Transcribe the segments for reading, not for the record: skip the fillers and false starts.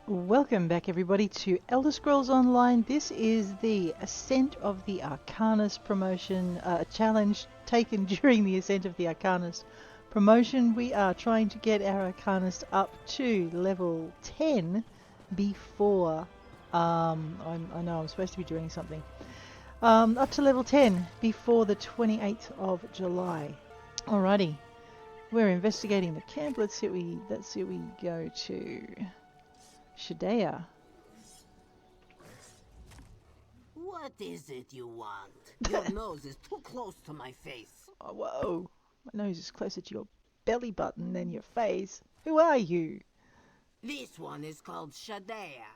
Welcome back everybody to Elder Scrolls Online. This is the Ascent of the Arcanist promotion, challenge taken during the Ascent of the Arcanist promotion. We are trying to get our Arcanist up to level 10 before, I know I'm supposed to be doing something, up to level 10 before the 28th of July. Alrighty, we're investigating the camp. Let's see what we go to. Shadea. What is it you want? Your nose is too close to my face. Oh, whoa. My nose is closer to your belly button than your face. Who are you? This one is called Shadea.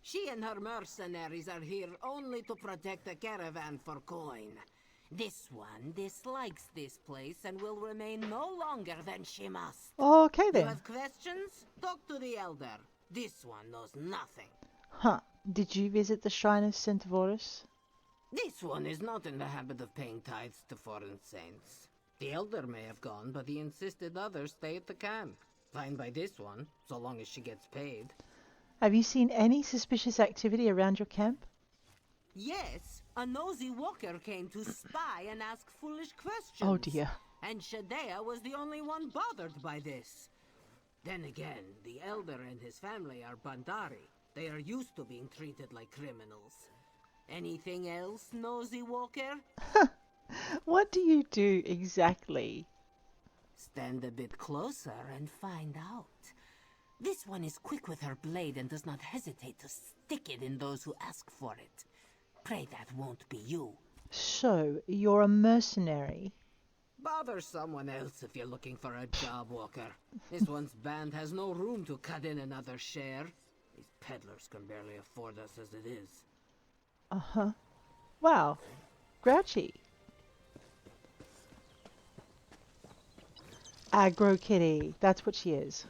She and her mercenaries are here only to protect the caravan for coin. This one dislikes this place and will remain no longer than she must. Okay You then. have questions? Talk to the elder. This one knows nothing. Huh. Did you visit the Shrine of Centaurus? This one is not in the habit of paying tithes to foreign saints. The elder may have gone, but he insisted others stay at the camp. Fine by this one, so long as she gets paid. Have you seen any suspicious activity around your camp? Yes, a nosy walker came to spy and ask foolish questions. Oh dear. And Shadea was the only one bothered by this. Then again, the elder and his family are Bandaari. They are used to being treated like criminals. Anything else, nosy walker? What do you do exactly? Stand a bit closer and find out. This one is quick with her blade and does not hesitate to stick it in those who ask for it. Pray that won't be you. So, you're a mercenary. Bother someone else if you're looking for a job, Walker. This one's band has no room to cut in another share. These peddlers can barely afford us as it is. Uh-huh. Wow. Grouchy. Aggro kitty. That's what she is.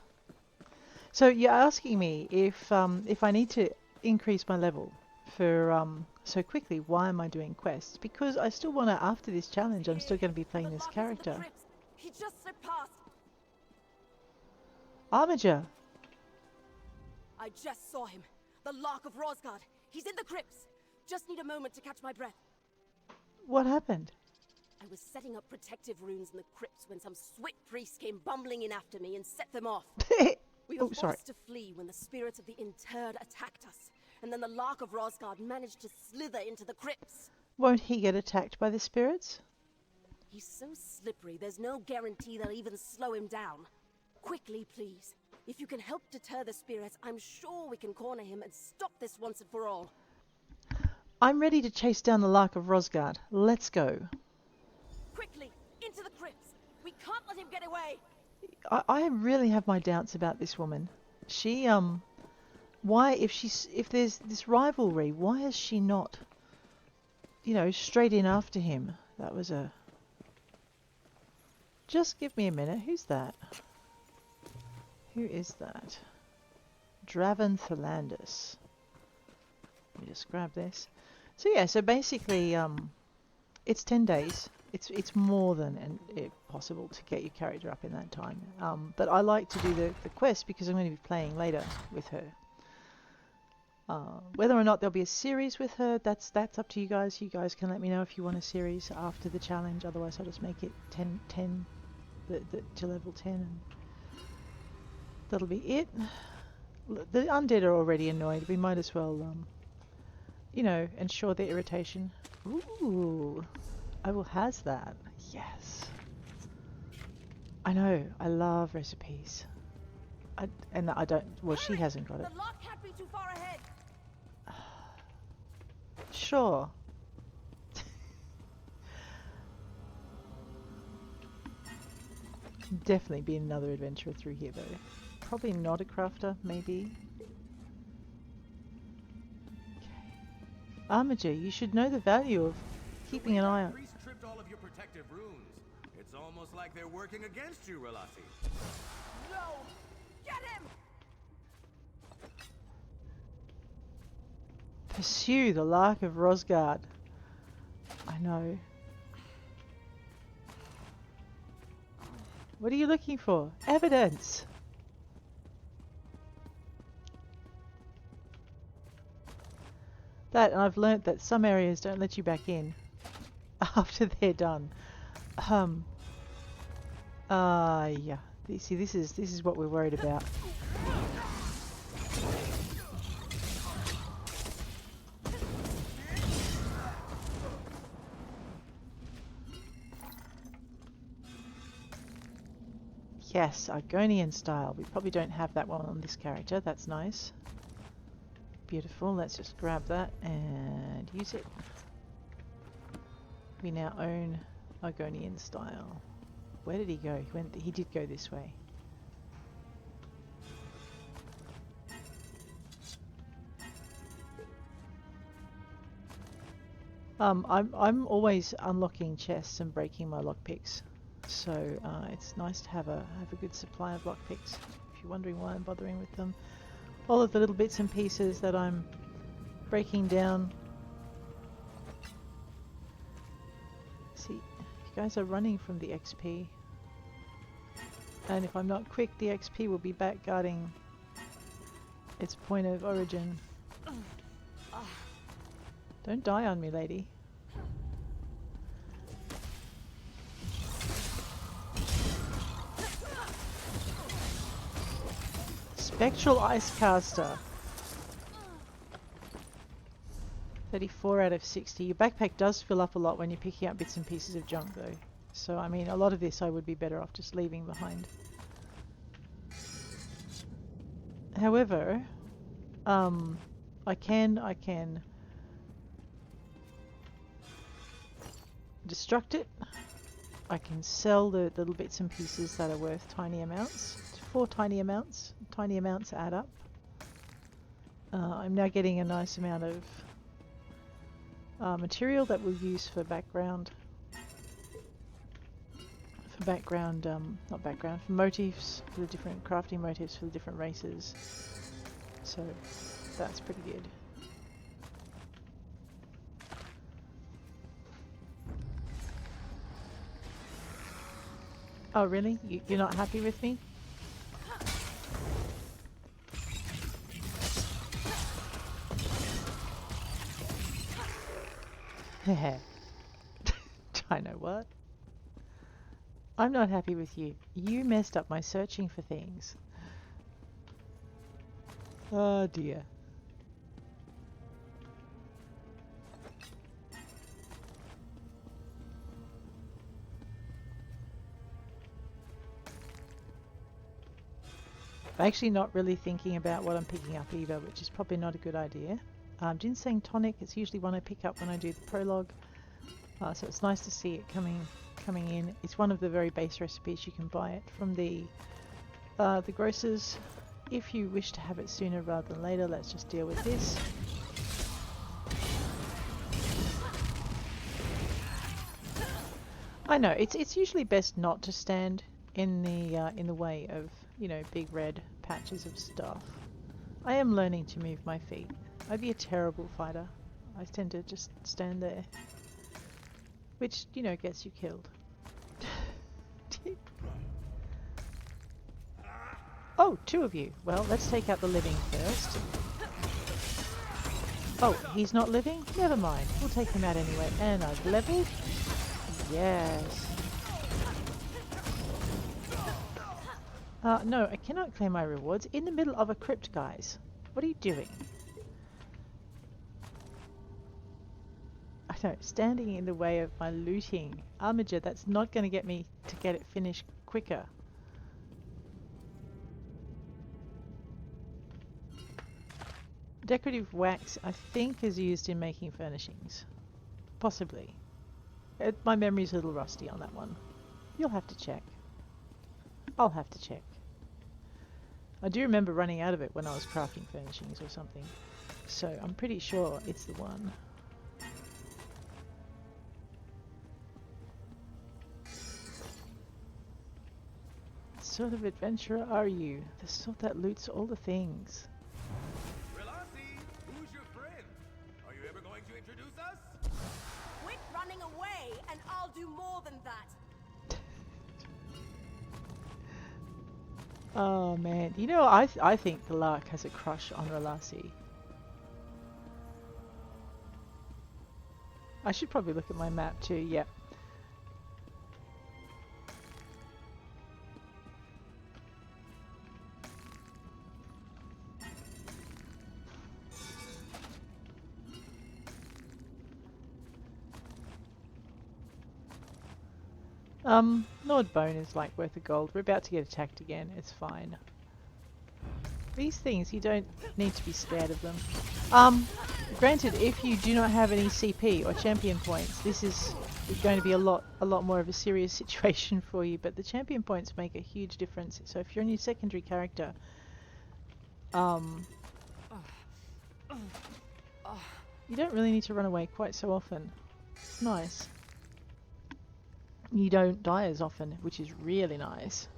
So you're asking me if I need to increase my level for so quickly. Why am I doing quests? Because I still want to, after this challenge, I'm still going to be playing this character. He just slipped past. Armiger. I just saw him. The Lark of Rosgard. He's in the crypts. Just need a moment to catch my breath. What happened? I was setting up protective runes in the crypts when some swift priest came bumbling in after me and set them off. We were forced to flee when the spirits of the interred attacked us. And then the Lark of Rosgard managed to slither into the crypts. Won't he get attacked by the spirits? He's so slippery, there's no guarantee they'll even slow him down. Quickly, please. If you can help deter the spirits, I'm sure we can corner him and stop this once and for all. I'm ready to chase down the Lark of Rosgard. Let's go. Quickly, into the crypts. We can't let him get away. I really have my doubts about this woman. She, why, if there's this rivalry, why is she not, straight in after him? That was a... Just give me a minute. Who's that? Who is that? Draven Thalandus. Let me just grab this. So yeah, so basically, it's 10 days. It's more than possible to get your character up in that time. But I like to do the quest because I'm going to be playing later with her. Whether or not there'll be a series with her, that's up to you guys. You guys can let me know if you want a series after the challenge. Otherwise, I'll just make it 10 to level 10. And that'll be it. The undead are already annoyed. We might as well, ensure their irritation. Ooh, I will has that. Yes. I know. I love recipes. I don't. Well, she hasn't got it. The Lark can't be too far ahead. Sure. Definitely be another adventurer through here, though. Probably not a crafter, maybe. Okay. Armiger, you should know the value of keeping an eye on. Priest tripped all of your protective runes. It's almost like they're working against you, Rilasi. No! Get him! Pursue the Lark of Rosgard. I know. What are you looking for? Evidence! That, and I've learnt that some areas don't let you back in after they're done. Yeah. See, this is what we're worried about. Yes, Argonian style. We probably don't have that one on this character. That's nice. Beautiful. Let's just grab that and use it. We now own Argonian style. Where did he go? He did go this way. I'm always unlocking chests and breaking my lockpicks. So it's nice to have a good supply of lockpicks. If you're wondering why I'm bothering with them, all of the little bits and pieces that I'm breaking down. See, you guys are running from the XP, and if I'm not quick, the XP will be back guarding its point of origin. Don't die on me, lady. Spectral Ice Caster. 34 out of 60. Your backpack does fill up a lot when you're picking up bits and pieces of junk though. So I mean, a lot of this I would be better off just leaving behind. However, I can destruct it. I can sell the little bits and pieces that are worth tiny amounts. 4 tiny amounts. Tiny amounts add up. I'm now getting a nice amount of material that we'll use for background. For motifs, for the different crafting motifs for the different races. So that's pretty good. Oh really? You're not happy with me? I know what? I'm not happy with you. You messed up my searching for things. Oh dear. I'm actually not really thinking about what I'm picking up either, which is probably not a good idea. Ginseng tonic is usually one I pick up when I do the prologue, so it's nice to see it coming in. It's one of the very base recipes. You can buy it from the grocers. If you wish to have it sooner rather than later, let's just deal with this. I know it's usually best not to stand in the way of, you know, big red patches of stuff. I am learning to move my feet. I'd be a terrible fighter. I tend to just stand there, which, you know, gets you killed. Oh, 2 of you. Well, let's take out the living first. Oh, he's not living? Never mind. We'll take him out anyway. And I've leveled. Yes. No, I cannot claim my rewards in the middle of a crypt, guys. What are you doing? I know, standing in the way of my looting. Armiger, that's not going to get me to get it finished quicker. Decorative wax, I think, is used in making furnishings. Possibly. My memory's a little rusty on that one. You'll have to check. I'll have to check. I do remember running out of it when I was crafting furnishings or something. So I'm pretty sure it's the one. What sort of adventurer are you? The sort that loots all the things. Rilasi, who's your friend? Are you ever going to introduce us? Quit running away, and I'll do more than that. Oh man, you know, I think the Lark has a crush on Rilasi. I should probably look at my map too, yep. Lord Bone is like worth a gold. We're about to get attacked again, it's fine. These things, you don't need to be scared of them. Granted, if you do not have any CP or champion points, this is going to be a lot more of a serious situation for you, but the champion points make a huge difference. So if you're a new secondary character, you don't really need to run away quite so often. It's nice. You don't die as often, which is really nice.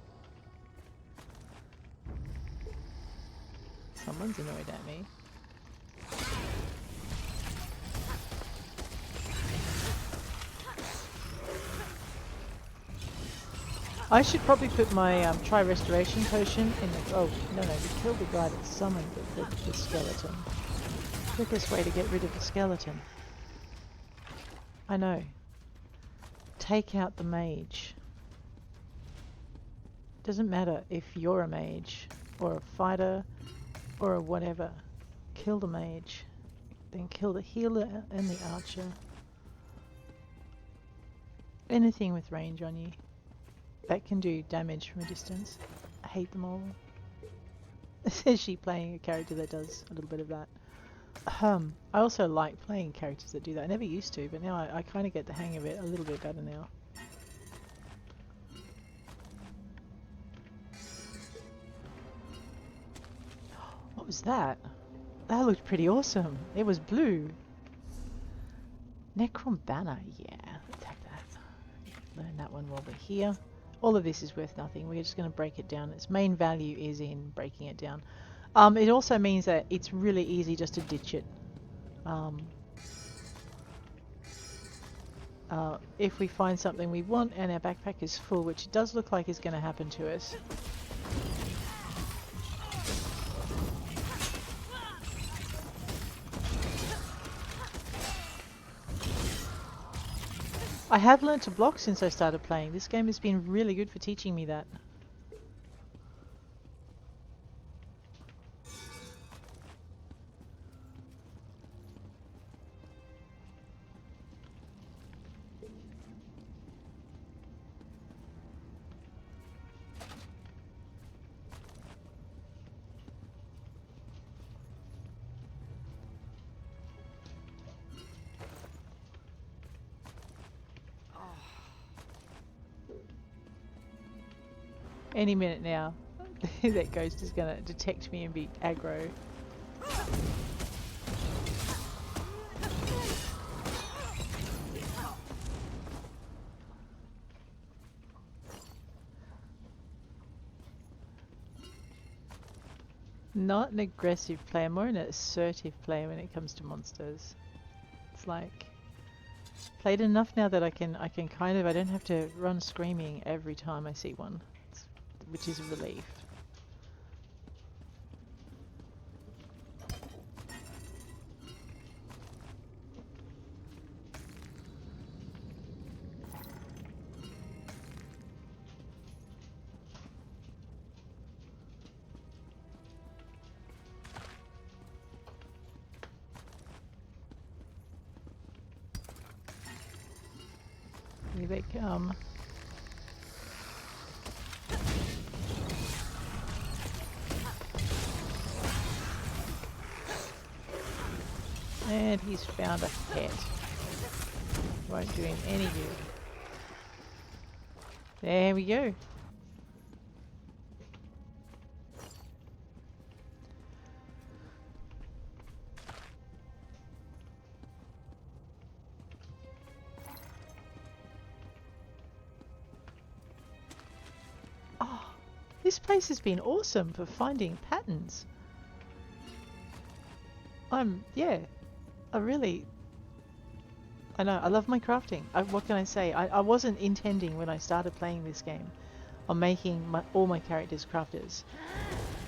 Someone's annoyed at me. I should probably put my try restoration potion in the... Oh, no, we killed the guy that summoned the skeleton. Quickest way to get rid of the skeleton. I know. Take out the mage. Doesn't matter if you're a mage, or a fighter, or a whatever. Kill the mage. Then kill the healer and the archer. Anything with range on you. That can do damage from a distance. I hate them all. Says she playing a character that does a little bit of that. I also like playing characters that do that. I never used to, but now I kind of get the hang of it a little bit better now. What was that? That looked pretty awesome. It was blue. Necron Banner, yeah. Attack that. Learn that one while we're here. All of this is worth nothing. We're just going to break it down. Its main value is in breaking it down. It also means that it's really easy just to ditch it. If we find something we want and our backpack is full, which it does look like is going to happen to us. I have learnt to block since I started playing. This game has been really good for teaching me that. Any minute now, that ghost is going to detect me and be aggro. Not an aggressive player, more an assertive player when it comes to monsters. It's like played enough now that I can kind of, I don't have to run screaming every time I see one. Which is a relief. Here they come. And he's found a pet. Won't do him any good. There we go. Oh, this place has been awesome for finding patterns. Yeah. I know, I love my crafting. What can I say? I wasn't intending when I started playing this game on making all my characters crafters.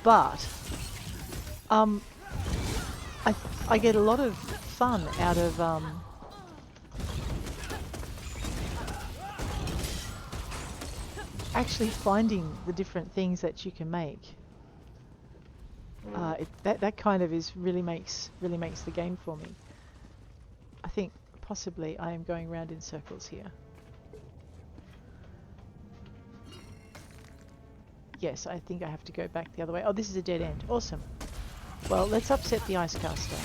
But, I get a lot of fun out of actually finding the different things that you can make. That kind of really makes the game for me. I think possibly I am going round in circles here. Yes, I think I have to go back the other way. Oh, this is a dead end. Awesome. Well, let's upset the ice caster.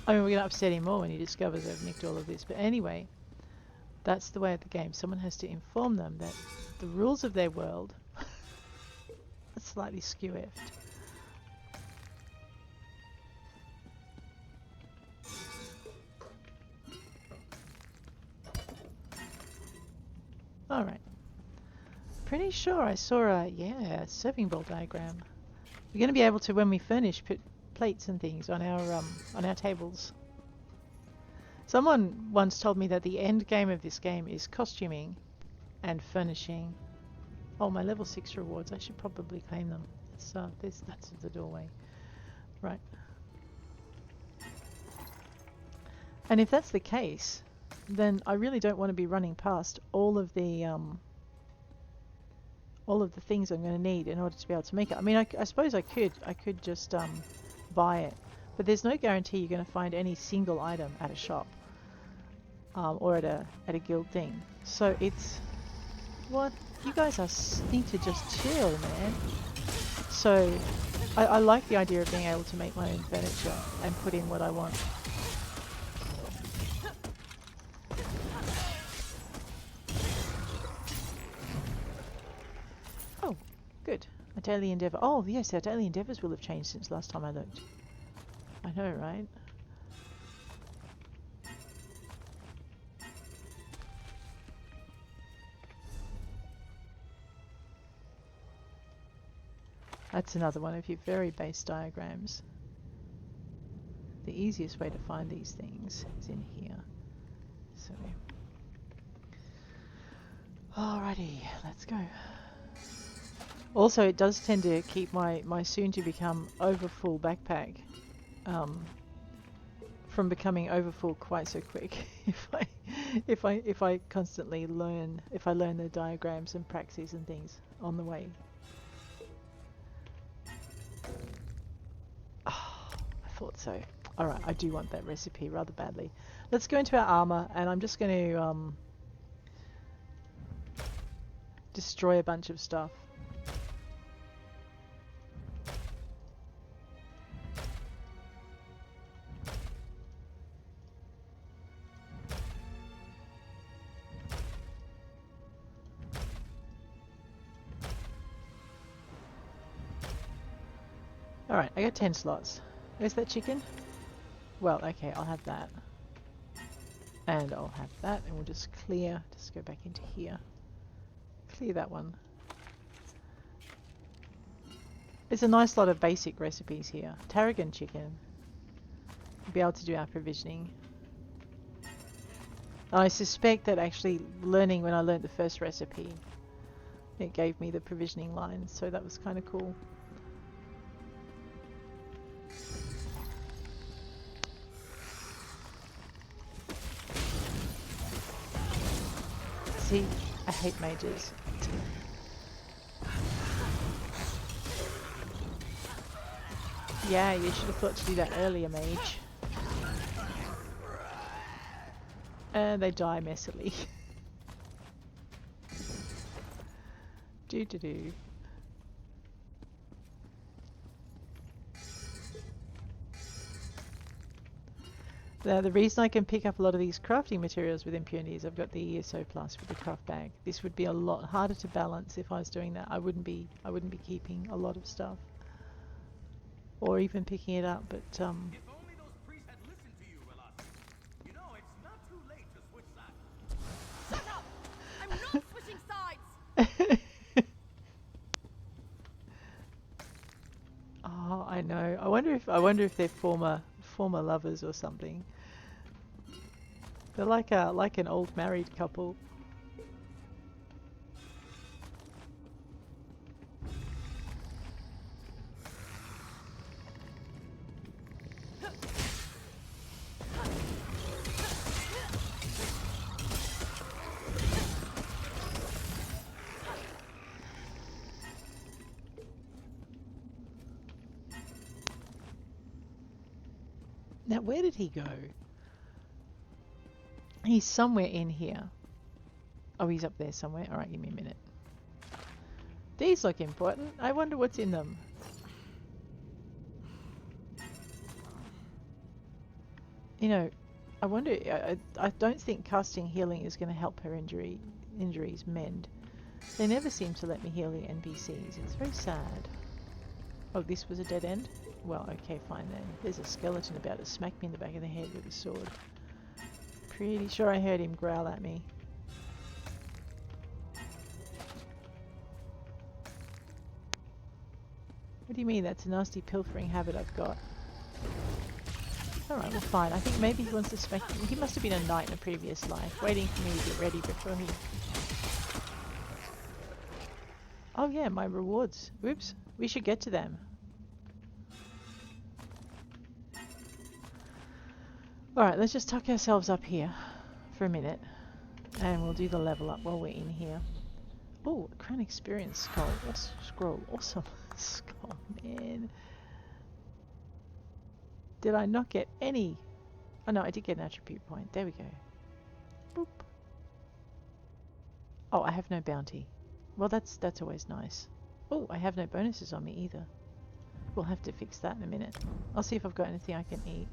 I mean, we're going to upset him more when he discovers I've nicked all of this. But anyway, that's the way of the game. Someone has to inform them that the rules of their world are slightly skew-effed. Alright. Pretty sure I saw a serving bowl diagram. We're going to be able to, when we furnish, put plates and things on our tables. Someone once told me that the end game of this game is costuming and furnishing. Oh, my level 6 rewards. I should probably claim them. That's the doorway. Right. And if that's the case, then I really don't want to be running past all of the things I'm going to need in order to be able to make it. I mean, I suppose I could just buy it, but there's no guarantee you're going to find any single item at a shop or at a guild thing. So it's what you guys need to just chill, man. So I like the idea of being able to make my own furniture and put in what I want. Oh, good. A daily endeavour. Oh, yes, our daily endeavours will have changed since last time I looked. I know, right? That's another one of your very base diagrams. The easiest way to find these things is in here. So, alrighty, let's go. Also, it does tend to keep my soon-to-become overfull backpack from becoming overfull quite so quick. if I constantly learn the diagrams and praxis and things on the way. Oh, I thought so. Alright, I do want that recipe rather badly. Let's go into our armor, and I'm just going to destroy a bunch of stuff. Alright, I got 10 slots. Where's that chicken? Well, okay, I'll have that. And I'll have that, and we'll just go back into here. Clear that one. There's a nice lot of basic recipes here. Tarragon chicken. We'll be able to do our provisioning. I suspect that actually learning when I learned the first recipe, it gave me the provisioning line, so that was kind of cool. See, I hate mages. Yeah, you should have thought to do that earlier, mage. And they die messily. Do. Now, the reason I can pick up a lot of these crafting materials with impunity is I've got the ESO plus with the craft bag. This would be a lot harder to balance if I was doing that. I wouldn't be keeping a lot of stuff, or even picking it up. But If only those priests had listened to you, Rilasi. You know, it's not too late to switch sides. Shut up! I'm not switching sides! Oh, I know. I wonder if they're former lovers or something. They're like an old married couple. Now, where did he go? He's somewhere in here. Oh, he's up there somewhere. Alright, give me a minute. These look important. I wonder what's in them. You know, I wonder... I don't think casting healing is going to help her injuries mend. They never seem to let me heal the NPCs. It's very sad. Oh, this was a dead end? Well, okay, fine then. There's a skeleton about to smack me in the back of the head with a sword. Pretty sure I heard him growl at me. What do you mean? That's a nasty pilfering habit I've got. Alright, well fine. I think maybe he wants to smack me. He must have been a knight in a previous life, waiting for me to get ready before he... Oh yeah, my rewards. Oops, we should get to them. Alright, let's just tuck ourselves up here for a minute. And we'll do the level up while we're in here. Oh, a crown experience scroll. Scroll. Awesome. Skull, man. Did I not get any? Oh no, I did get an attribute point. There we go. Boop. Oh, I have no bounty. Well, that's always nice. Oh, I have no bonuses on me either. We'll have to fix that in a minute. I'll see if I've got anything I can eat.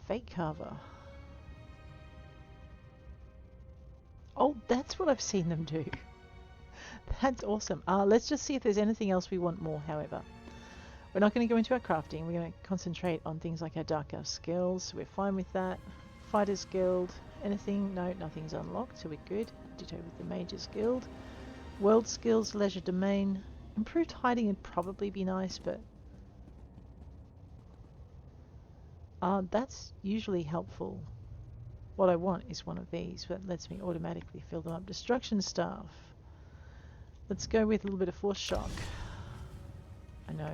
Fake carver. Oh, that's what I've seen them do. That's awesome. Let's just see if there's anything else we want more, however. We're not going to go into our crafting. We're going to concentrate on things like our dark elf skills. So we're fine with that. Fighters Guild. Anything? No, nothing's unlocked, so we're good. Ditto with the Mages Guild. World skills, leisure domain. Improved hiding would probably be nice, but... that's usually helpful. What I want is one of these, that lets me automatically fill them up. Destruction staff. Let's go with a little bit of force shock. I know.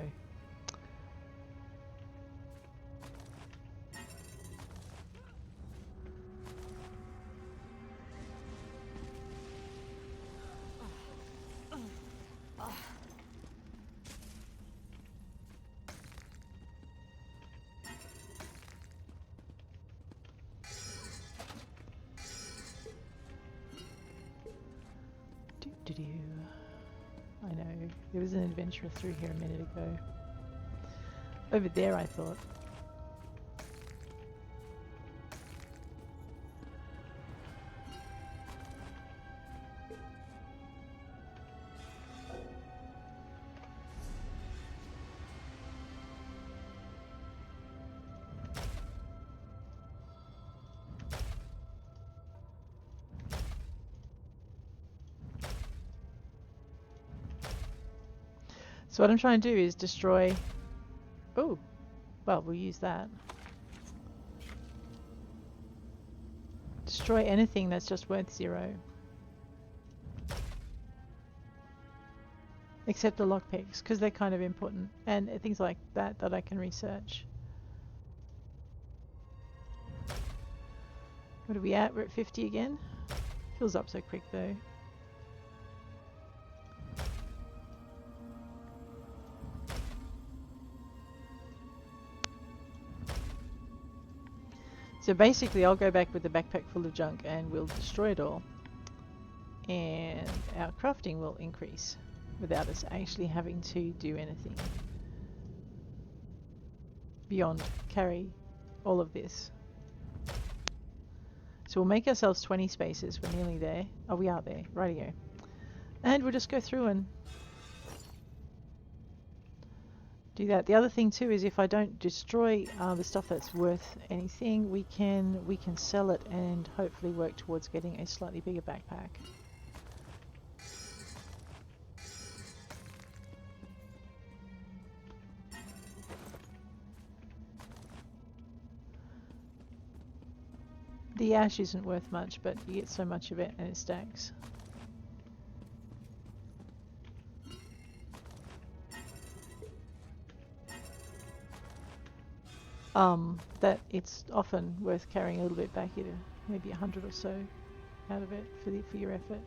I know, there was an adventurer through here a minute ago. Over there, I thought. So what I'm trying to do is destroy... Oh, well, we'll use that. Destroy anything that's just worth 0. Except the lockpicks, because they're kind of important. And things like that that I can research. What are we at? We're at 50 again? Fills up so quick though. So basically I'll go back with the backpack full of junk and we'll destroy it all. And our crafting will increase without us actually having to do anything beyond carry all of this. So we'll make ourselves 20 spaces. We're nearly there. Oh, we are there. Rightio. And we'll just go through and do that. The other thing too is if I don't destroy the stuff that's worth anything, we can sell it and hopefully work towards getting a slightly bigger backpack. The ash isn't worth much, but you get so much of it and it stacks. That it's often worth carrying a little bit back here, maybe 100 or so out of it for your effort.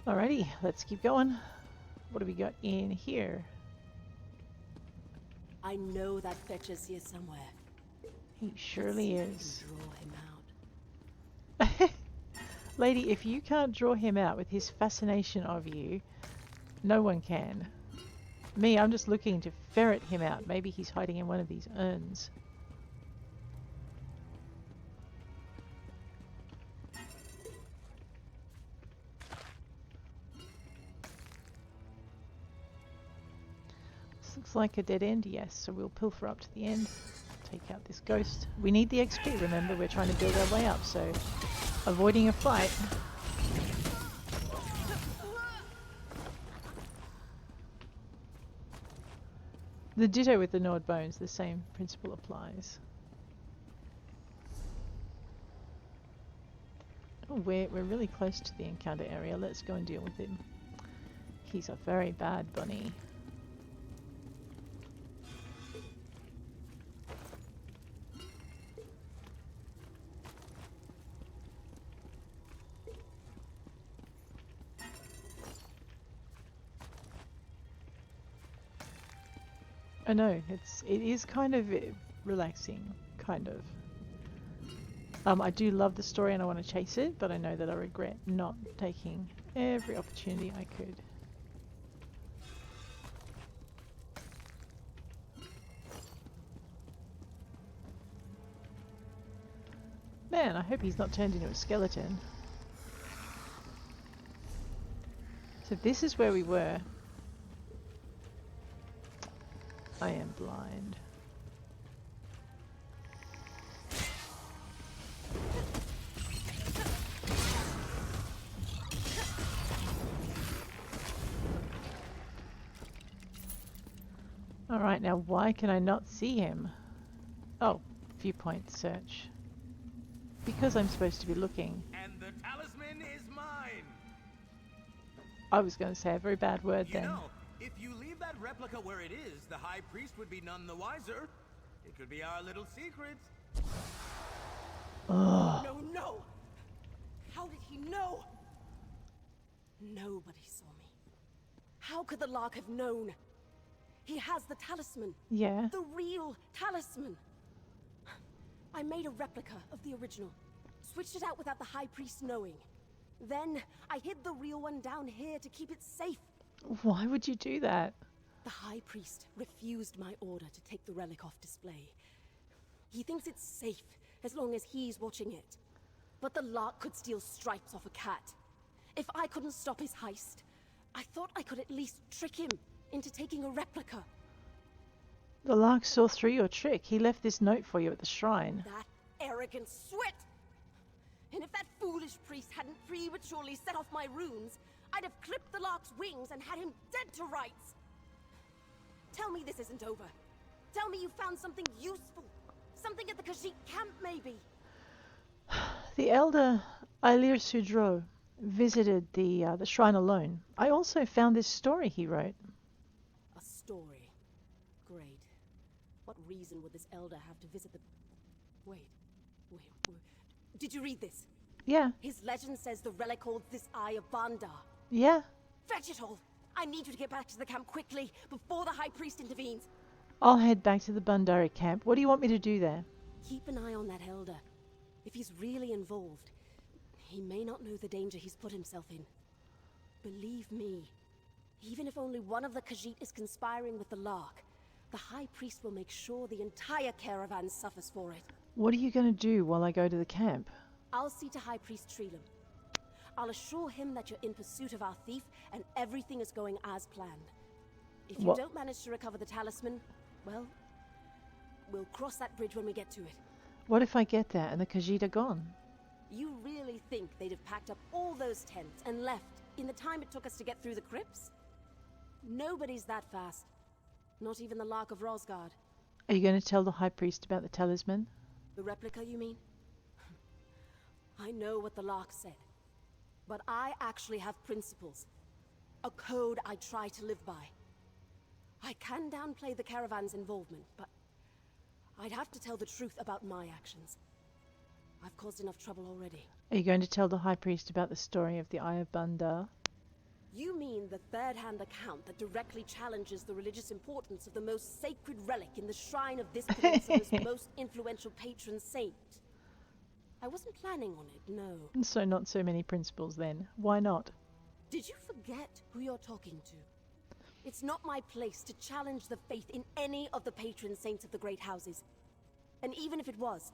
Alrighty, let's keep going. What do we got in here? I know that fetcher's here somewhere. He surely is. Draw him out. Lady, if you can't draw him out with his fascination of you, no one can. Me, I'm just looking to ferret him out. Maybe he's hiding in one of these urns. This looks like a dead end, yes, so we'll pilfer up to the end. Take out this ghost. We need the XP, remember, we're trying to build our way up, so avoiding a fight. The ditto with the gnawed bones, the same principle applies. Oh, we're really close to the encounter area. Let's go and deal with him. He's a very bad bunny. I know, it is kind of relaxing, kind of. I do love the story and I want to chase it, but I know that I regret not taking every opportunity I could. Man, I hope he's not turned into a skeleton. So this is where we were. I am blind. Alright, now why can I not see him? Oh, viewpoint search. Because I'm supposed to be looking. And the talisman is mine. I was going to say a very bad word then. You know, if you leave that replica where it is, the High Priest would be none the wiser. It could be our little secret. Ugh. No, no! How did he know? Nobody saw me. How could the Lark have known? He has the talisman. Yeah. The real talisman. I made a replica of the original. Switched it out without the High Priest knowing. Then I hid the real one down here to keep it safe. Why would you do that? The High Priest refused my order to take the relic off display. He thinks it's safe as long as he's watching it. But the Lark could steal stripes off a cat. If I couldn't stop his heist, I thought I could at least trick him into taking a replica. The Lark saw through your trick. He left this note for you at the shrine. That arrogant swit! And if that foolish priest hadn't prematurely set off my runes, I'd have clipped the Lark's wings and had him dead to rights. Tell me this isn't over. Tell me you found something useful. Something at the Khajiit camp, maybe. The elder Ailir Sudro visited the shrine alone. I also found this story he wrote. A story. Great. What reason would this elder have to visit the... Wait. Did you read this? Yeah. His legend says the relic holds this eye of Bandaari. Yeah. Fetch it all! I need you to get back to the camp quickly, before the High Priest intervenes. I'll head back to the Bandaari camp. What do you want me to do there? Keep an eye on that elder. If he's really involved, he may not know the danger he's put himself in. Believe me, even if only one of the Khajiit is conspiring with the Lark, the High Priest will make sure the entire caravan suffers for it. What are you going to do while I go to the camp? I'll see to High Priest Treelum. I'll assure him that you're in pursuit of our thief and everything is going as planned. If you don't manage to recover the talisman, well, we'll cross that bridge when we get to it. What if I get there and the Khajiit are gone? You really think they'd have packed up all those tents and left in the time it took us to get through the crypts? Nobody's that fast. Not even the Lark of Rosgard. Are you going to tell the High Priest about the talisman? The replica, you mean? I know what the Lark said. But I actually have principles. A code I try to live by. I can downplay the caravan's involvement, but I'd have to tell the truth about my actions. I've caused enough trouble already. Are you going to tell the High Priest about the story of the Eye of Bandaari? You mean the third-hand account that directly challenges the religious importance of the most sacred relic in the shrine of this peninsula's most influential patron saint? I wasn't planning on it, no. So not so many principles then. Why not? Did you forget who you're talking to? It's not my place to challenge the faith in any of the patron saints of the great houses. And even if it was,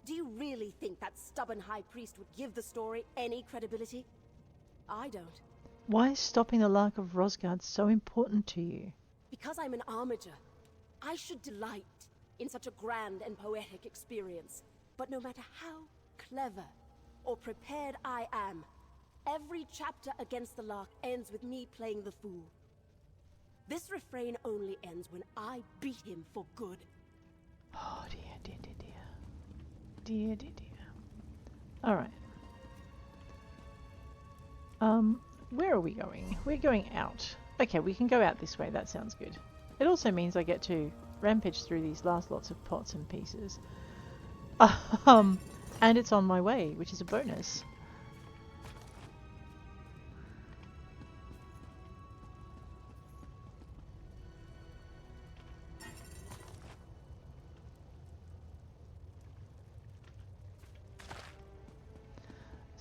do you really think that stubborn high priest would give the story any credibility? I don't. Why is stopping the Lark of Rosgard so important to you? Because I'm an Armiger, I should delight in such a grand and poetic experience. But no matter how clever or prepared I am, every chapter against the Lark ends with me playing the fool. This refrain only ends when I beat him for good. Oh dear, dear, dear, dear. Dear, dear, dear. Alright. Where are we going? We're going out. Okay, we can go out this way. That sounds good. It also means I get to rampage through these last lots of pots and pieces. And it's on my way, which is a bonus.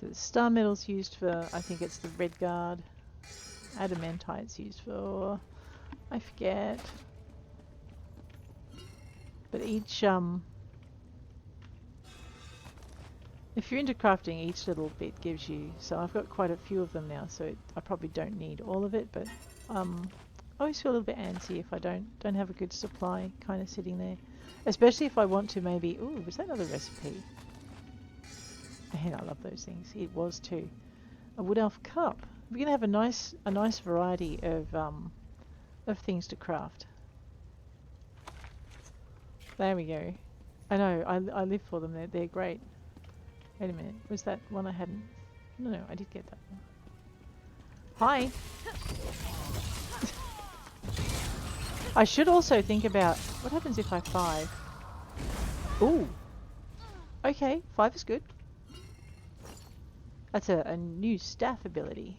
So the star metal's used for, I think it's the red guard. Adamantite's used for, I forget. But each, if you're into crafting, each little bit gives you, so I've got quite a few of them now, so I probably don't need all of it, but I always feel a little bit antsy if I don't have a good supply kind of sitting there. Especially if I want to maybe, ooh, was that another recipe? And I love those things. It was too. A wood elf cup. We're gonna have a nice variety of things to craft. There we go. I know. I live for them. They're great. Wait a minute. Was that one I hadn't? No, I did get that one. Hi. I should also think about what happens if I 5. Ooh. Okay, 5 is good. That's a new staff ability.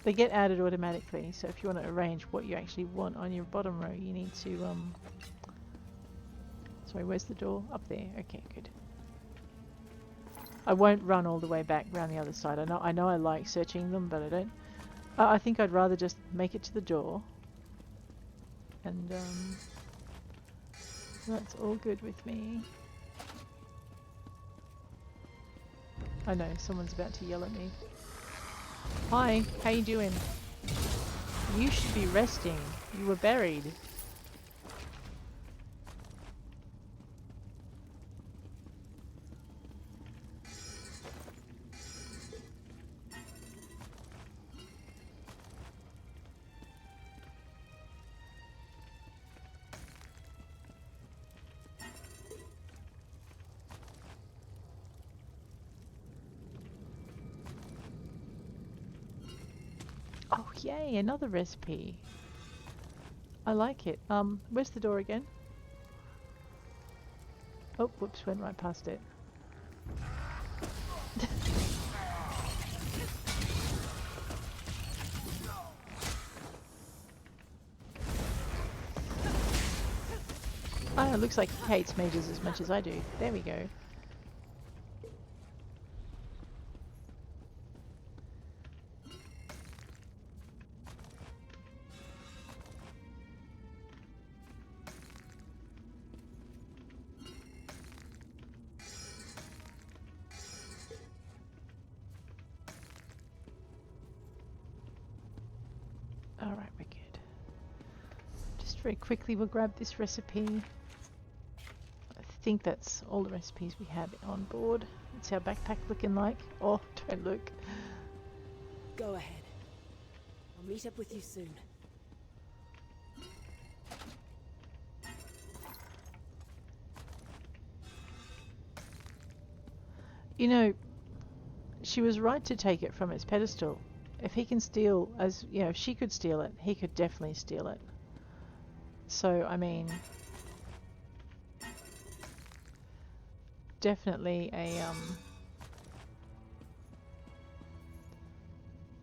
They get added automatically, so if you want to arrange what you actually want on your bottom row, you need to, sorry, where's the door? Up there. Okay, good. I won't run all the way back round the other side. I know I like searching them, but I don't. I think I'd rather just make it to the door. And, that's all good with me. I know, someone's about to yell at me. Hi, how you doing? You should be resting. You were buried. Oh yay, another recipe. I like it. Where's the door again? Oh, whoops, went right past it. Ah, it looks like he hates mages as much as I do. There we go. Alright, we're good. Just very quickly we'll grab this recipe. I think that's all the recipes we have on board. What's our backpack looking like? Oh, don't look. Go ahead. I'll meet up with you soon. You know, she was right to take it from its pedestal. If he can steal, as you know, if she could steal it, he could definitely steal it. So, I mean, definitely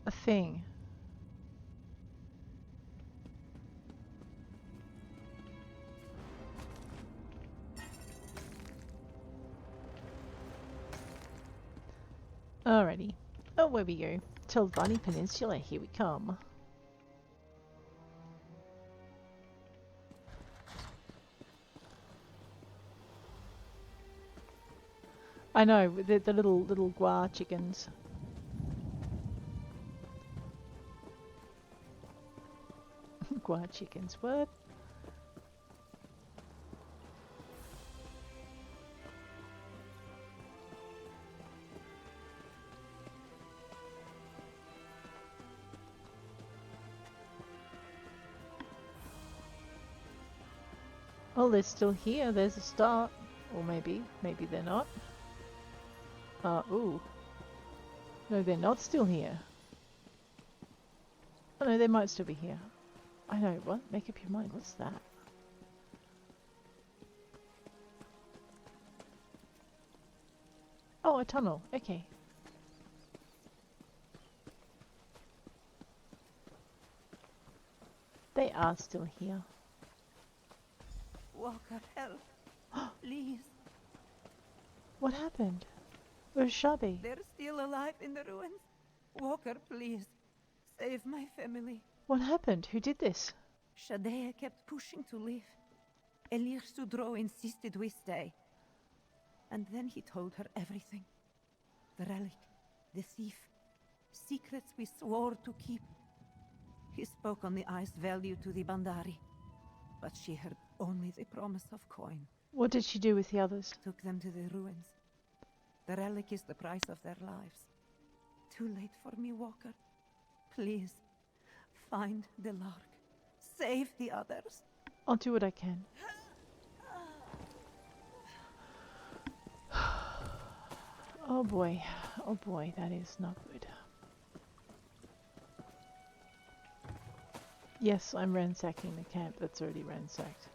a thing. Alrighty. Oh, where we go. Telvanni Peninsula, here we come. I know, the little gua chickens. Gua chickens, what? Oh, they're still here. There's a start. Or maybe they're not. Ooh. No, they're not still here. Oh no, they might still be here. I know, what? Make up your mind. What's that? Oh, a tunnel. Okay. They are still here. Walker, help. Please. What happened? Where's Shabby? They're still alive in the ruins. Walker, please. Save my family. What happened? Who did this? Shadea kept pushing to leave. Elir Sudro insisted we stay. And then he told her everything. The relic, the thief, secrets we swore to keep. He spoke on the ice value to the Bandaari, but she heard only the promise of coin. What did she do with the others? Took them to the ruins. The relic is the price of their lives. Too late for me, Walker. Please, find the Lark. Save the others. I'll do what I can. Oh boy, that is not good. Yes, I'm ransacking the camp that's already ransacked.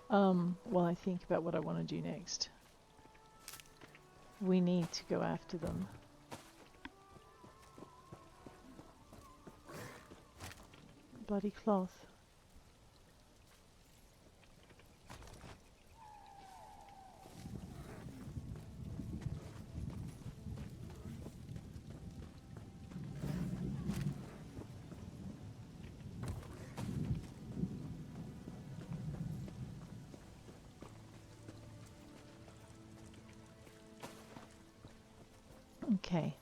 While I think about what I want to do next. We need to go after them. Bloody cloth. Okay.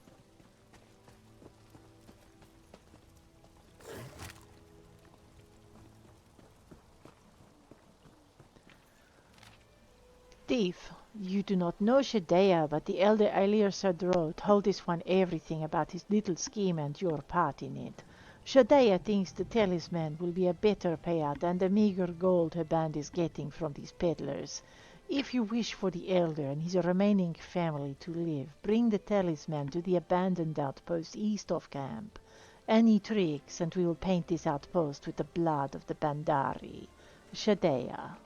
Thief, you do not know Shadea, but the elder Elir Sadro told this one everything about his little scheme and your part in it. Shadea thinks the talisman will be a better payout than the meager gold her band is getting from these peddlers. If you wish for the elder and his remaining family to live, bring the talisman to the abandoned outpost east of camp. Any tricks, and we will paint this outpost with the blood of the Bandaari. Shadea.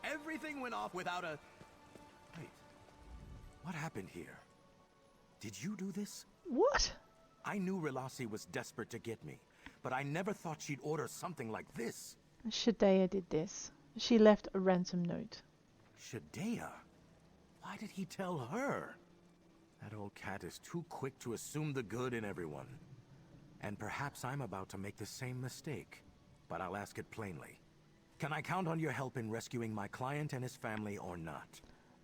Everything went off without a... Wait. What happened here? Did you do this? What? I knew Rilasi was desperate to get me, but I never thought she'd order something like this. Shadea did this. She left a ransom note. Shadea? Why did he tell her? That old cat is too quick to assume the good in everyone. And perhaps I'm about to make the same mistake, but I'll ask it plainly. Can I count on your help in rescuing my client and his family or not?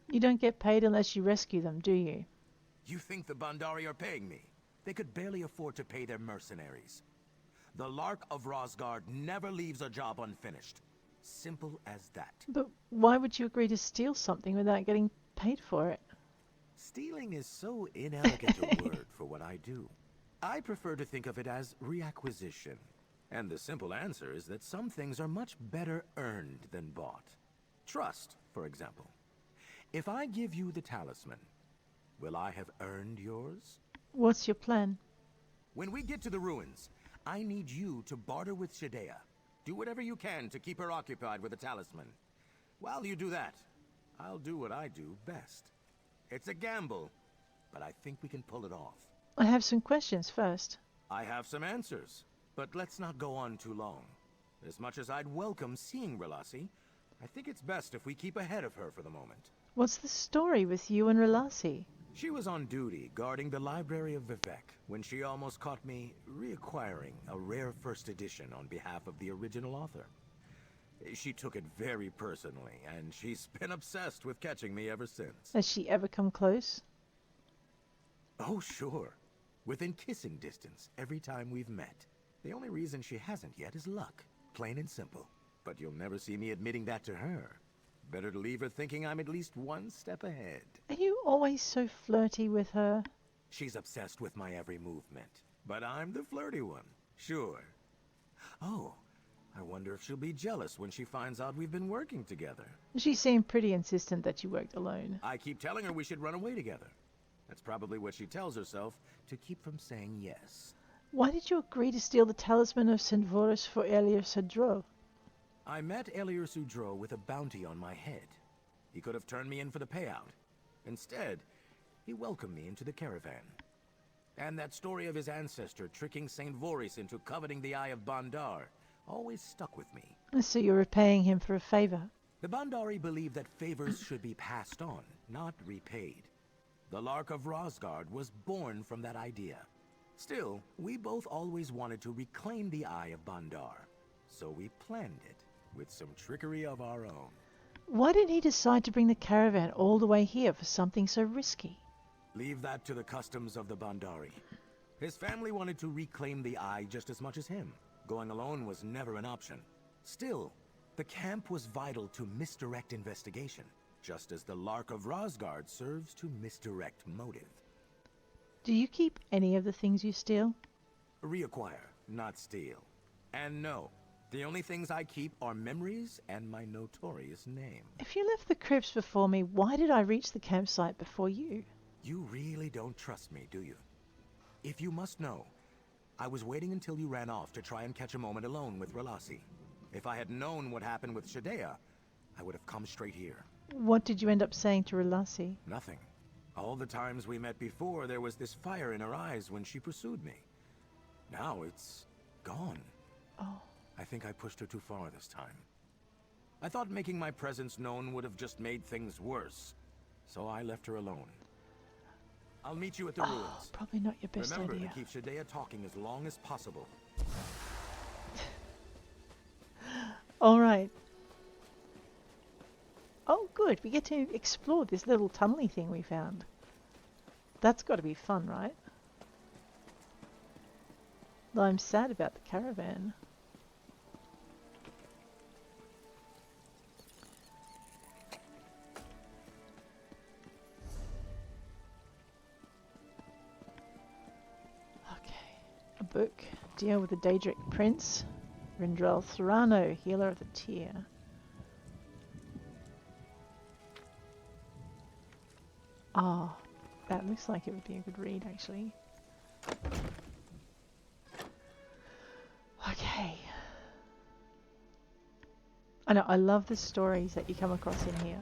You don't get paid unless you rescue them, do you? You think the Bandaari are paying me? They could barely afford to pay their mercenaries. The Lark of Rosgard never leaves a job unfinished. Simple as that. But why would you agree to steal something without getting paid for it? Stealing is so inelegant a word for what I do. I prefer to think of it as reacquisition. And the simple answer is that some things are much better earned than bought. Trust, for example. If I give you the talisman, will I have earned yours? What's your plan? When we get to the ruins, I need you to barter with Shadea. Do whatever you can to keep her occupied with the talisman. While you do that, I'll do what I do best. It's a gamble, but I think we can pull it off. I have some questions first. I have some answers, but let's not go on too long. As much as I'd welcome seeing Rilasi, I think it's best if we keep ahead of her for the moment. What's the story with you and Rilasi? She was on duty guarding the library of Vivek when she almost caught me reacquiring a rare first edition on behalf of the original author. She took it very personally, and she's been obsessed with catching me ever since. Has she ever come close? Oh, sure. Within kissing distance every time we've met. The only reason she hasn't yet is luck. Plain and simple. But you'll never see me admitting that to her. Better to leave her thinking I'm at least one step ahead. Are you always so flirty with her? She's obsessed with my every movement. But I'm the flirty one. Sure. Oh, I wonder if she'll be jealous when she finds out we've been working together. She seemed pretty insistent that you worked alone. I keep telling her we should run away together. That's probably what she tells herself to keep from saying yes. Why did you agree to steal the talisman of St. Vorus for Elier Sadro? I met Elier Sudro with a bounty on my head. He could have turned me in for the payout. Instead, he welcomed me into the caravan. And that story of his ancestor tricking St. Vorus into coveting the Eye of Bandaari always stuck with me. So you're repaying him for a favor? The Bandaari believe that favors should be passed on, not repaid. The Lark of Rosgard was born from that idea. Still, we both always wanted to reclaim the Eye of Bandaari. So we planned it, with some trickery of our own. Why did he decide to bring the caravan all the way here for something so risky? Leave that to the customs of the Bandaari. His family wanted to reclaim the Eye just as much as him. Going alone was never an option. Still, the camp was vital to misdirect investigation, just as the Lark of Rosgard serves to misdirect motive. Do you keep any of the things you steal? Reacquire, not steal. And no, the only things I keep are memories and my notorious name. If you left the crypts before me, why did I reach the campsite before you? You really don't trust me, do you? If you must know, I was waiting until you ran off to try and catch a moment alone with Rilasi. If I had known what happened with Shadea, I would have come straight here. What did you end up saying to Rilasi? Nothing. All the times we met before, there was this fire in her eyes when she pursued me. Now it's gone. Oh. I think I pushed her too far this time. I thought making my presence known would have just made things worse. So I left her alone. I'll meet you at the ruins. Probably not your best Remember idea. to keep Shadea talking as long as possible. All right. Oh, good. We get to explore this little tunnely thing we found. That's got to be fun, right? Though I'm sad about the caravan. Okay. A book. Deal with the Daedric Prince. Rindrel Thurano, Healer of the Tear. Ah, that looks like it would be a good read, actually. Okay. I know, I love the stories that you come across in here.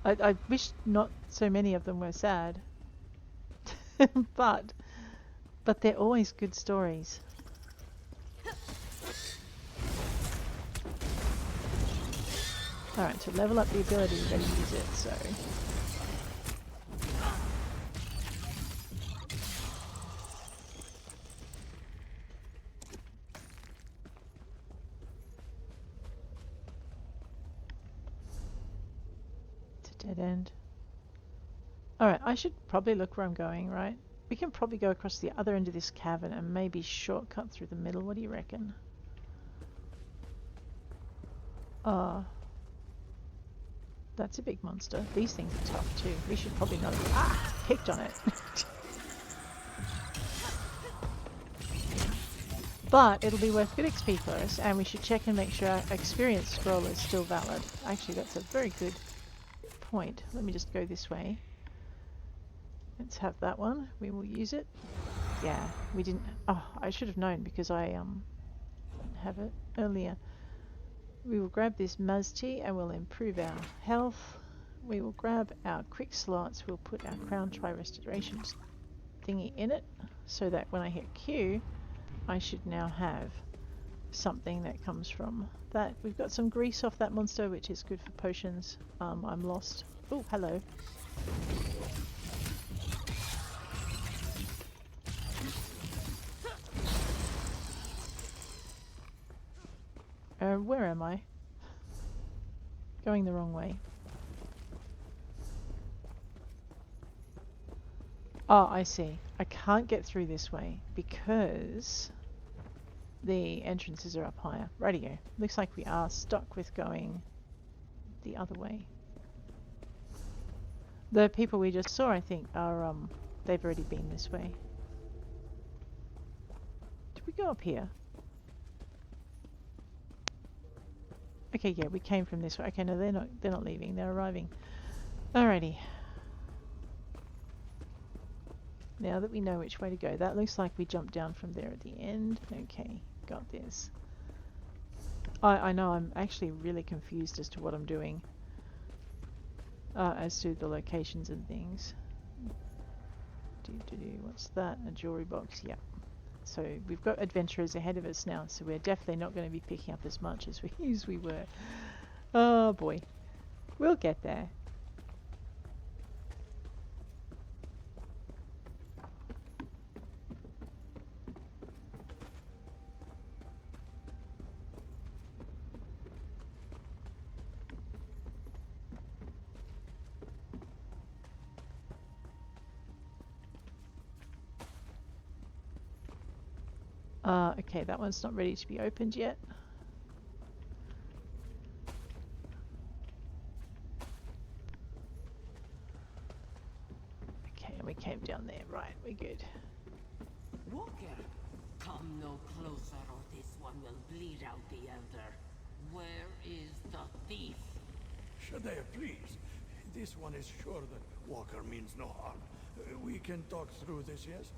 I wish not so many of them were sad. but they're always good stories. Alright, to level up the ability, we're going to use it, so... It's a dead end. Alright, I should probably look where I'm going, right? We can probably go across the other end of this cavern and maybe shortcut through the middle. What do you reckon? That's a big monster. These things are tough too. We should probably not have picked on it. But it'll be worth good XP for us, and we should check and make sure our experience scroll is still valid. Actually, that's a very good point. Let me just go this way. Let's have that one. We will use it. Yeah, we didn't... Oh, I should have known because I didn't have it earlier. We will grab this Mazti and we'll improve our health. We will grab our quick slots. We'll put our Crown Tri-Restoration thingy in it so that when I hit Q, I should now have something that comes from that. We've got some grease off that monster, which is good for potions. I'm lost. Oh, hello. Where am I? Going the wrong way. Oh, I see. I can't get through this way because the entrances are up higher. Rightio. Looks like we are stuck with going the other way. The people we just saw, I think, are they've already been this way. Did we go up here? Okay, yeah, we came from this way. Okay, no, they're not leaving. They're arriving. Alrighty. Now that we know which way to go, that looks like we jumped down from there at the end. Okay, got this. I know I'm actually really confused as to what I'm doing. As to the locations and things. What's that? A jewelry box, yeah. So we've got adventurers ahead of us now, so we're definitely not going to be picking up as much as we were. Oh boy. We'll get there. Okay, that one's not ready to be opened yet. Okay, and we came down there. Right, we're good. Walker, come no closer or this one will bleed out the elder. Where is the thief? Shadea, please. This one is sure that Walker means no harm. We can talk through this, yes?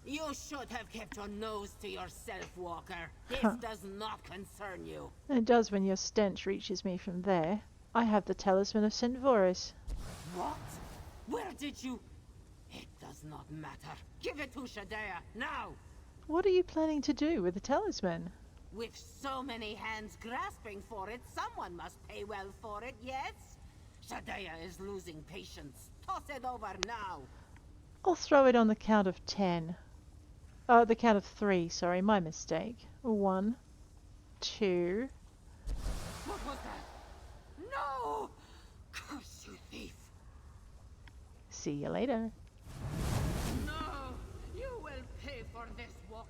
You should have kept your nose to yourself, Walker. This does not concern you. It does when your stench reaches me from there. I have the talisman of St. Vorus. What? Where did you... It does not matter. Give it to Shadea, now! What are you planning to do with the talisman? With so many hands grasping for it, someone must pay well for it, yes? Shadea is losing patience. Toss it over now. I'll throw it on the count of 10. The count of 3, sorry, my mistake. 1, 2... What was that? No! Curse you, thief! See you later. No! You will pay for this, Walker.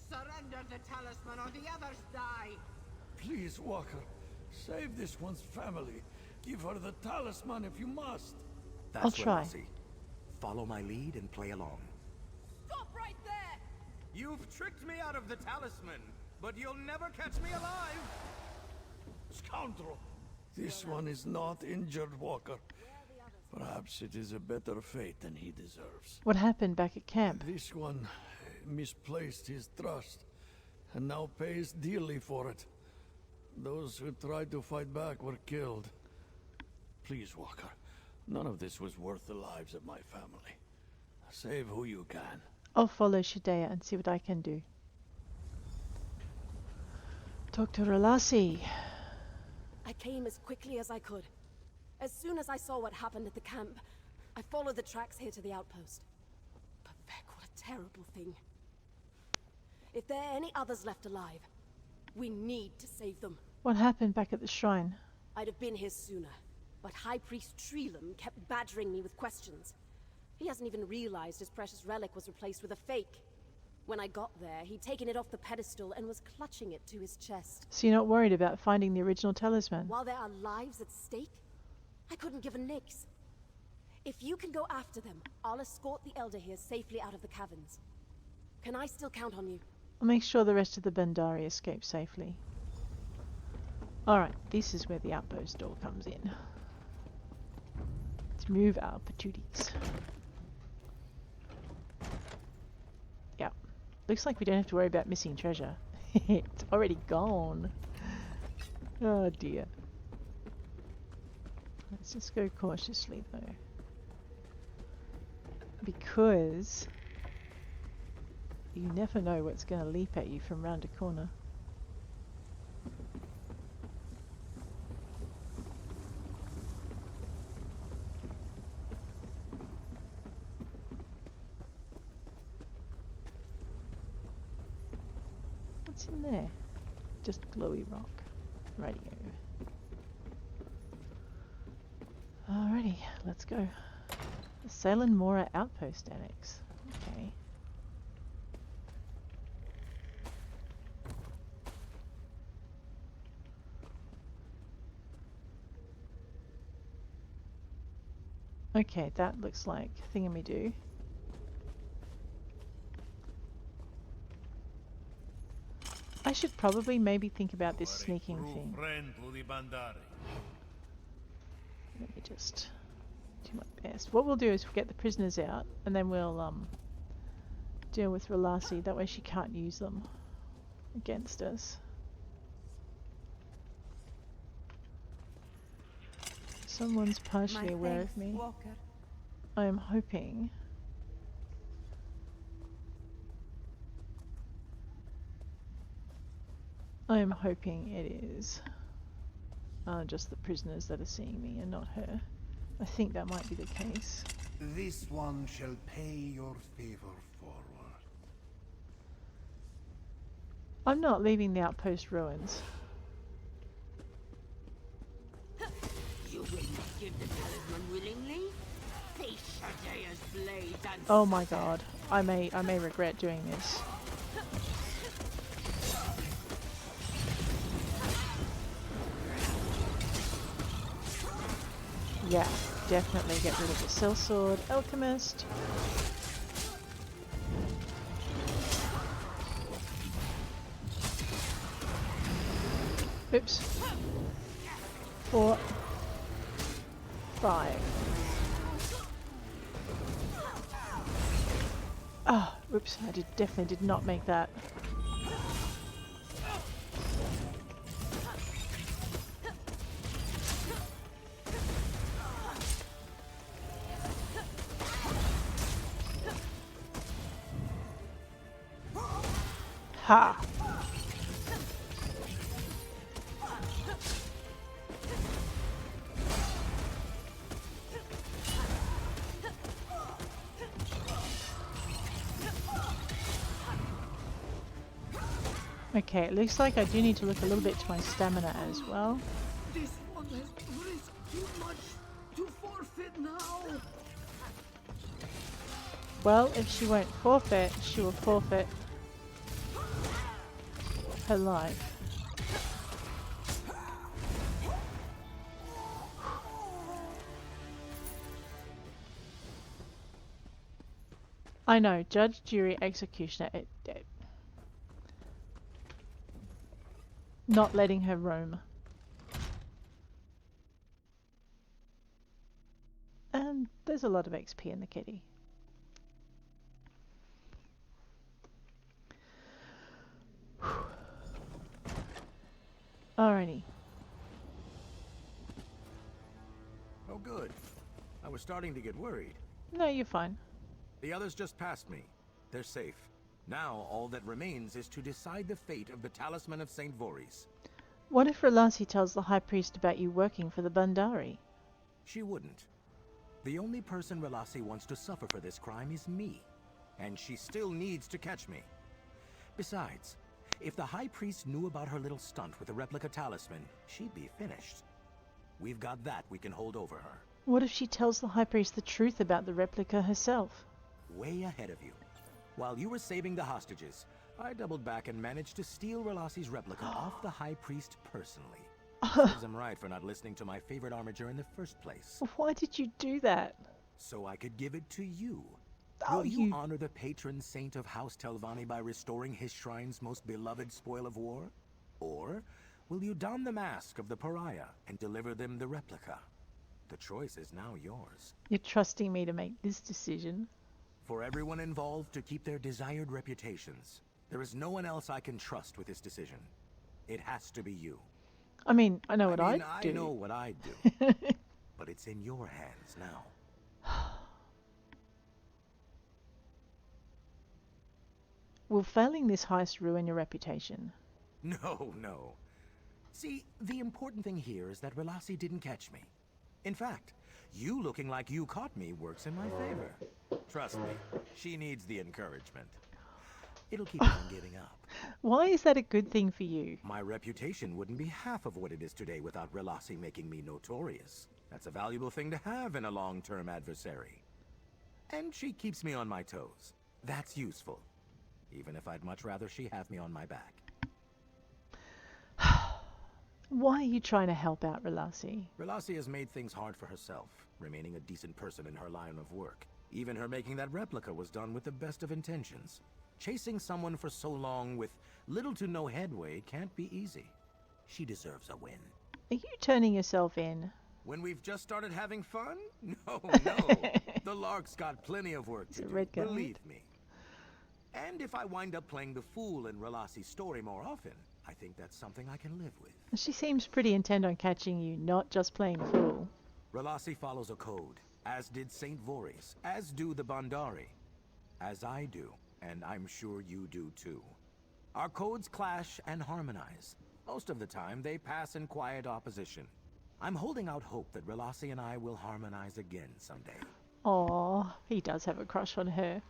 Surrender the talisman or the others die. Please, Walker. Save this one's family. Give her the talisman if you must. That's I'll try. Rilasi. Follow my lead and play along. Stop right there! You've tricked me out of the talisman, but you'll never catch me alive! Scoundrel! This one is not injured, Walker. Perhaps it is a better fate than he deserves. What happened back at camp? This one misplaced his trust, and now pays dearly for it. Those who tried to fight back were killed. Please, Walker, none of this was worth the lives of my family. Save who you can. I'll follow Shadea and see what I can do. Dr. Rilasi. I came as quickly as I could. As soon as I saw what happened at the camp, I followed the tracks here to the outpost. But Beck, what a terrible thing. If there are any others left alive, we need to save them. What happened back at the shrine? I'd have been here sooner, but High Priest Treelam kept badgering me with questions. He hasn't even realized his precious relic was replaced with a fake. When I got there, he'd taken it off the pedestal and was clutching it to his chest. So you're not worried about finding the original talisman? While there are lives at stake, I couldn't give a nix. If you can go after them, I'll escort the Elder here safely out of the caverns. Can I still count on you? I'll make sure the rest of the Bandaari escape safely. Alright, this is where the outpost door comes in. Let's move our patooties. Looks like we don't have to worry about missing treasure. It's already gone. Oh dear. Let's just go cautiously though. Because you never know what's going to leap at you from round a corner. What's in there? Just glowy rock. Radio. Alrighty, let's go. The Salem Mora Outpost Annex. Okay. Okay, that looks like thingamidoo. I should probably maybe think about this sneaking thing. Let me just do my best. What we'll do is we'll get the prisoners out and then we'll deal with Rilasi. That way she can't use them against us. Someone's partially aware of me. Walker. I am hoping. I am hoping it is just the prisoners that are seeing me and not her. I think that might be the case. This one shall pay your favor forward. I'm not leaving the outpost ruins. You will not give the talisman willingly? Face Shadea's blade and Oh my god. I may regret doing this. Yeah, definitely get rid of the sellsword alchemist. Oops. 4, 5. Ah, oops, I definitely did not make that. Ha! Okay, it looks like I do need to look a little bit to my stamina as well. This one has risked too much to forfeit now. Well, if she won't forfeit, she will forfeit her life. I know, judge, jury, executioner, not letting her roam. And there's a lot of XP in the kitty. Alrighty. Oh, good. I was starting to get worried. No, you're fine. The others just passed me. They're safe. Now, all that remains is to decide the fate of the Talisman of St. Voorhees. What if Rilasi tells the High Priest about you working for the Bandaari? She wouldn't. The only person Rilasi wants to suffer for this crime is me. And she still needs to catch me. Besides, if the High Priest knew about her little stunt with the replica talisman, she'd be finished. We've got that we can hold over her. What if she tells the High Priest the truth about the replica herself? Way ahead of you. While you were saving the hostages, I doubled back and managed to steal Rilasi's replica off the High Priest personally. Serves him right for not listening to my favorite Armiger in the first place. Why did you do that? So I could give it to you. Oh, Will you honor the patron saint of House Telvanni by restoring his shrine's most beloved spoil of war? Or will you don the mask of the pariah and deliver them the replica? The choice is now yours. You're trusting me to make this decision. for everyone involved to keep their desired reputations. There is no one else I can trust with this decision. It has to be you. I mean, I know what I I'd do. know what I'd do. But it's in your hands now. Will failing this heist ruin your reputation? No, no. See, the important thing here is that Rilasi didn't catch me. In fact, you looking like you caught me works in my favor. Trust me, she needs the encouragement. It'll keep her from giving up. Why is that a good thing for you? My reputation wouldn't be half of what it is today without Rilasi making me notorious. That's a valuable thing to have in a long-term adversary. And she keeps me on my toes. That's useful. Even if I'd much rather she have me on my back. Why are you trying to help out Rilasi? Rilasi has made things hard for herself, remaining a decent person in her line of work. Even her making that replica was done with the best of intentions. Chasing someone for so long with little to no headway can't be easy. She deserves a win. Are you turning yourself in? When we've just started having fun? No, no. The Lark's got plenty of work to do, believe me. And if I wind up playing the fool in Rilasi's story more often, I think that's something I can live with. She seems pretty intent on catching you, not just playing the fool. Rilasi follows a code, as did Saint Voorhis, as do the Bandaari, as I do, and I'm sure you do too. Our codes clash and harmonize. Most of the time, they pass in quiet opposition. I'm holding out hope that Rilasi and I will harmonize again someday. Aw, he does have a crush on her.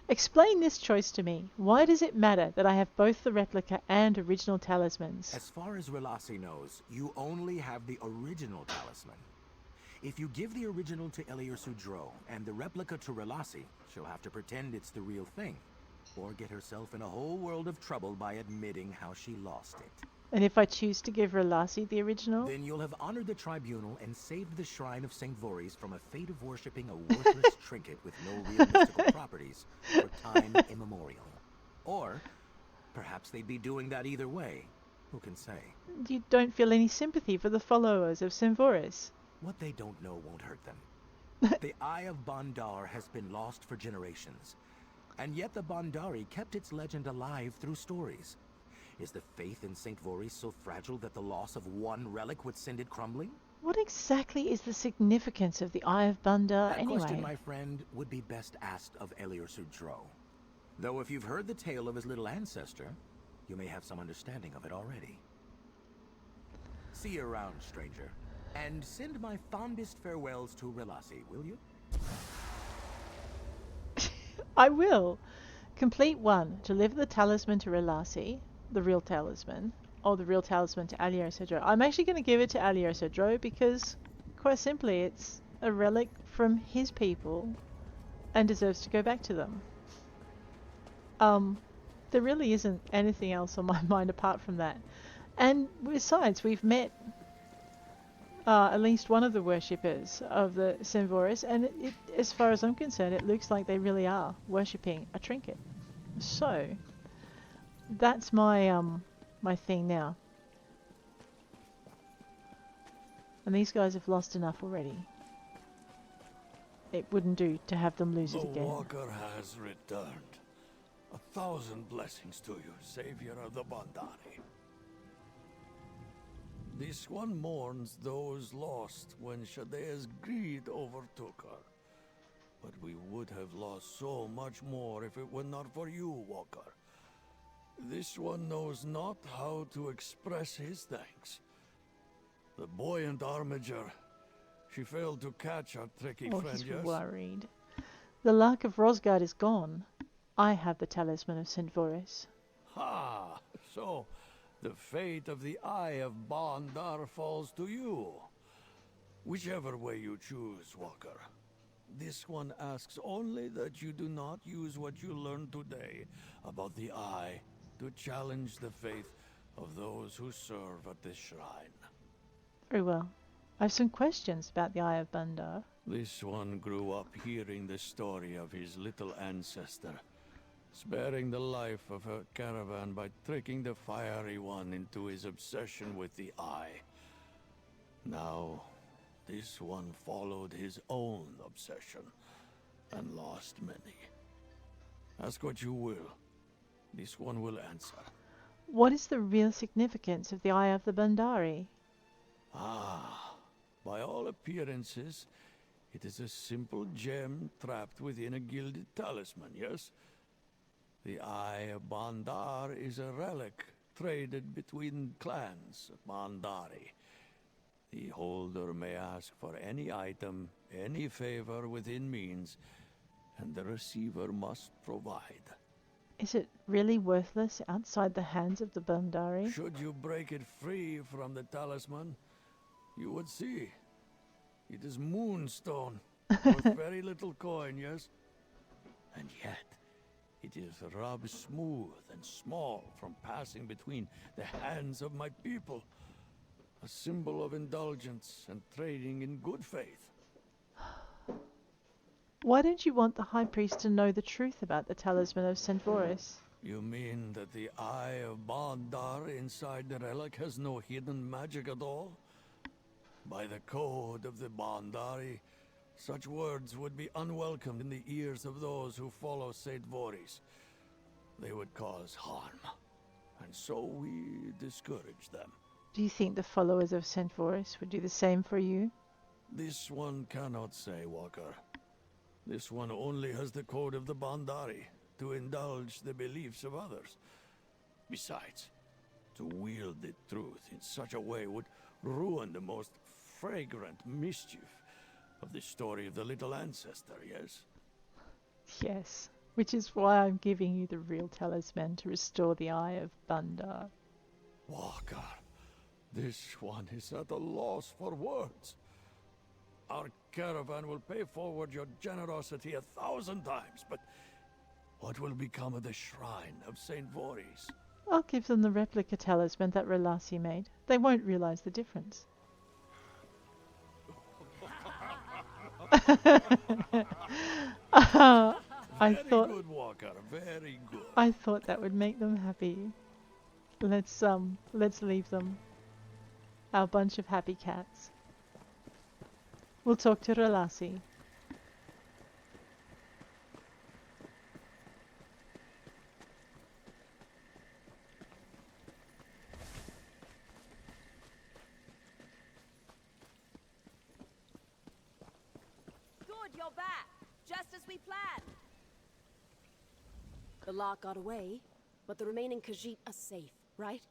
Explain this choice to me. Why does it matter that I have both the replica and original talismans? As far as Rilasi knows, you only have the original talisman. If you give the original to Elior Sudro and the replica to Rilasi, she'll have to pretend it's the real thing, or get herself in a whole world of trouble by admitting how she lost it. And if I choose to give Rilasi the original? Then you'll have honored the tribunal and saved the shrine of Saint Voorhis from a fate of worshipping a worthless trinket with no real mystical properties for time immemorial. Or perhaps they'd be doing that either way. Who can say? You don't feel any sympathy for the followers of Saint Voorhis? What they don't know won't hurt them. The Eye of Bandar has been lost for generations, and yet the Bandaari kept its legend alive through stories. Is the faith in Saint Voorhis so fragile that the loss of one relic would send it crumbling? What exactly is the significance of the Eye of Bandar That anyway? question, my friend, would be best asked of Elior Sudro. Though if you've heard the tale of his little ancestor, you may have some understanding of it already. See you around, stranger. And send my fondest farewells to Rilasi, will you? I will. Complete 1. Deliver the talisman to Rilasi, the real talisman, or the real talisman to Elior Sudro. I'm actually going to give it to Elior Sudro because, quite simply, it's a relic from his people and deserves to go back to them. There really isn't anything else on my mind apart from that. And besides, we've met at least one of the worshippers of the Saint Voorhis, and as far as I'm concerned, it looks like they really are worshipping a trinket. So that's my my thing now. And these guys have lost enough already. It wouldn't do to have them lose it The again. Walker has returned. 1,000 blessings to you, savior of the Bandaari. This one mourns those lost when Shadea's greed overtook her. But we would have lost so much more if it were not for you, Walker. This one knows not how to express his thanks. The buoyant Armiger, she failed to catch our tricky Oh, friend, he's yes? worried. The luck of Rosgard is gone. I have the talisman of Saint Voorhis. Ha! So, the fate of the Eye of Bandar falls to you. Whichever way you choose, Walker. This one asks only that you do not use what you learned today about the Eye to challenge the faith of those who serve at this shrine. Very well. I have some questions about the Eye of Bandar. This one grew up hearing the story of his little ancestor, sparing the life of a caravan by tricking the Fiery One into his obsession with the Eye. Now, this one followed his own obsession and lost many. Ask what you will. This one will answer. What is the real significance of the Eye of the Bandaari? Ah, by all appearances, it is a simple gem trapped within a gilded talisman, yes? The Eye of Bandaari is a relic traded between clans of Bandaari. The holder may ask for any item, any favor within means, and the receiver must provide. Is it really worthless outside the hands of the Bandaari? Should you break it free from the talisman, you would see. It is moonstone, worth very little coin, yes? And yet, it is rubbed smooth and small from passing between the hands of my people. A symbol of indulgence and trading in good faith. Why don't you want the High Priest to know the truth about the talisman of St. Voris? You mean that the Eye of Bandaari inside the relic has no hidden magic at all? By the code of the Bandaari, such words would be unwelcome in the ears of those who follow St. Voris. They would cause harm, and so we discourage them. Do you think the followers of St. Voris would do the same for you? This one cannot say, Walker. This one only has the code of the Bandaari to indulge the beliefs of others. Besides, to wield the truth in such a way would ruin the most fragrant mischief of the story of the little ancestor, yes? Yes, which is why I'm giving you the real talisman to restore the Eye of Bandar. Walker, this one is at a loss for words. Our caravan will pay forward your generosity 1,000 times, but what will become of the shrine of St. Voris? I'll give them the replica talisman that Rilasi made. They won't realize the difference. Very good, Walker. Very good. I thought that would make them happy. Let's leave them. Our bunch of happy cats. We'll talk to Rilasi. Good, you're back. Just as we planned. The lark got away, but the remaining Khajiit are safe, right?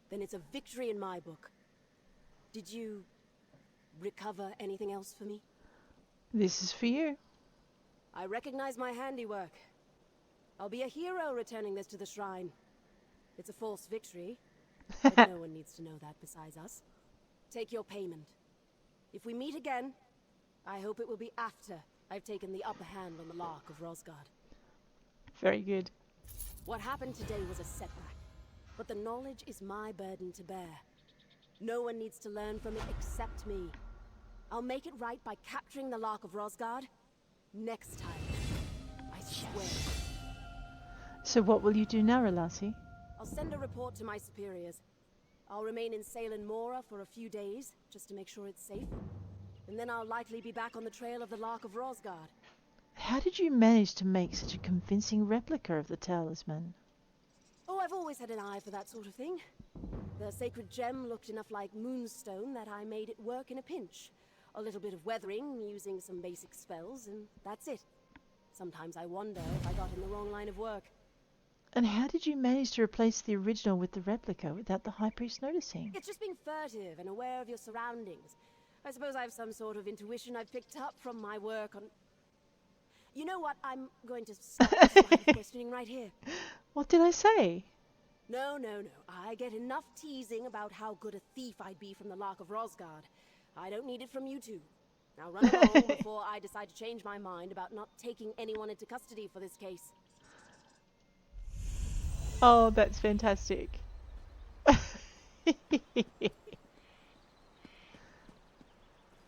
Then it's a victory in my book. Did you recover anything else for me? This is for you. I recognize my handiwork. I'll be a hero returning this to the shrine. It's a false victory, but no one needs to know that besides us. Take your payment. If we meet again, I hope it will be after I've taken the upper hand on the Lark of Rosgard. Very good. What happened today was a setback, but the knowledge is my burden to bear. No one needs to learn from it except me. I'll make it right by capturing the Lark of Rosgard. Next time, I swear. So what will you do now, Rilasi? I'll send a report to my superiors. I'll remain in Salem Mora for a few days, just to make sure it's safe. And then I'll likely be back on the trail of the Lark of Rosgard. How did you manage to make such a convincing replica of the talisman? Oh, I've always had an eye for that sort of thing. The sacred gem looked enough like moonstone that I made it work in a pinch. A little bit of weathering, using some basic spells, and that's it. Sometimes I wonder if I got in the wrong line of work. And how did you manage to replace the original with the replica without the High Priest noticing? It's just being furtive and aware of your surroundings. I suppose I have some sort of intuition I've picked up from my work on... You know what? I'm going to stop this line of questioning right here. What did I say? No. I get enough teasing about how good a thief I'd be from the Lark of Rosgard. I don't need it from you two. Now run along before I decide to change my mind about not taking anyone into custody for this case. Oh, that's fantastic.